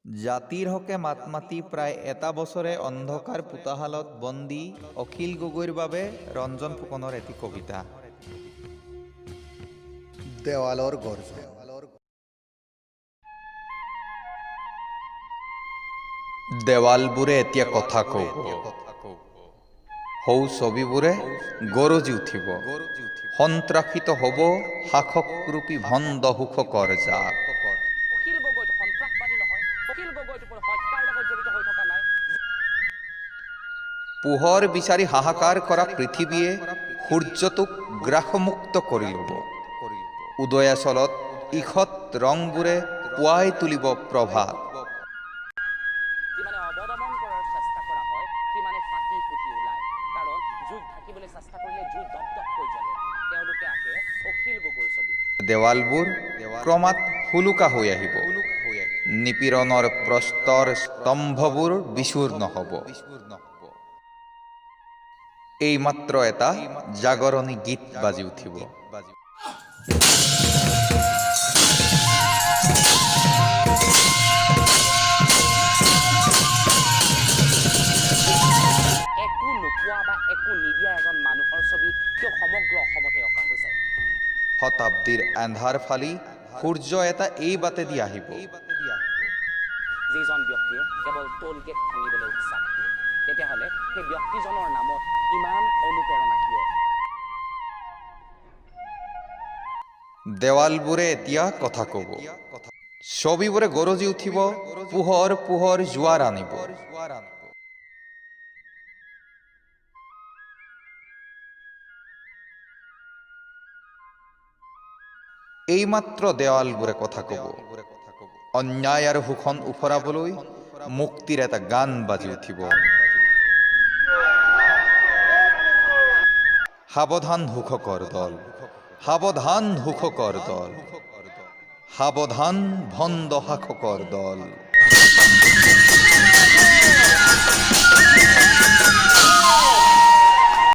জাতিৰ হকে মাত মাতি প্ৰায় এটা বছৰে অন্ধকাৰ পোতাহালত বন্দী অখিল গগৈৰ বাবে ৰঞ্জন ফুকনৰ এটি কবিতা। দেৱালৰ গৰ্জন। দেৱালবোৰে এতিয়া কথা কব, সৌ ছবিবোৰে গৰজি উঠিব, সন্ত্ৰাসিত হব শাসকৰূপী ভণ্ড সুখকৰ জাক। অখিল গগৈটো সন্ত্ৰাসবাদী নহয়, অখিল গগৈটো কোনো হত্যাৰ লগত জড়িত হৈ থকা নাই। পোহৰ বিচাৰি হাহাকাৰ কৰা পৃথিৱীয়ে সূৰ্যটোক গ্ৰাসমুক্ত কৰি ল'ব। উদয়াচলত ঈষৎ ৰংবোৰে পুৱাই তুলিব প্ৰভাত। যিমানে অৱদমন কৰাৰ চেষ্টা কৰা হয় সিমানে ফাটি ফুটি ওলায়, কাৰণ জুইত ঢাকিবলৈ চেষ্টা কৰিলে জুই দপদপকৈ জ্বলে। তেওঁলোকে আঁকে অখিল গগৈৰ ছবি। দেৱালবোৰ ক্ৰমাৎ হুলুকা হৈ আহিব, নিপীড়নৰ প্ৰস্তৰ স্তম্ভবোৰ বিচূৰ্ণ হ'ব। এইমাত্ৰ এটা জাগৰণী গীত বাজি উঠিব। একো নোপোৱা বা একো নিদিয়া এজন মানুহৰ ছবি কিয় সমগ্ৰ অসমতে অঁকা হৈছে। শতাব্দীৰ এন্ধাৰ ফালি সূৰ্য এটা এই বাটেদি আহিব। যিজন ব্যক্তিয়ে কেৱল টোল গেট ভাঙিবলৈ উৎসাহ দিয়ে, তেতিয়াহ'লে সেই ব্যক্তিজনৰ নামত ইমান অনুপ্ৰেৰণা কিয়? দেৱালবোৰে এতিয়া কথা কব, ছবিবোৰে গৰজি উঠিব, পোহৰ পোহৰ জোৱাৰ আনিব। এইমাত্ৰ দেৱালবোৰে কথা কব, অন্যায় আৰু শোষণ উফৰাবলৈ মুক্তিৰ এটা গান বাজি উঠিব। সাৱধান শোষকৰ দল, সাৱধান শোষকৰ দল, সাৱধান ভণ্ড শাসকৰ দল।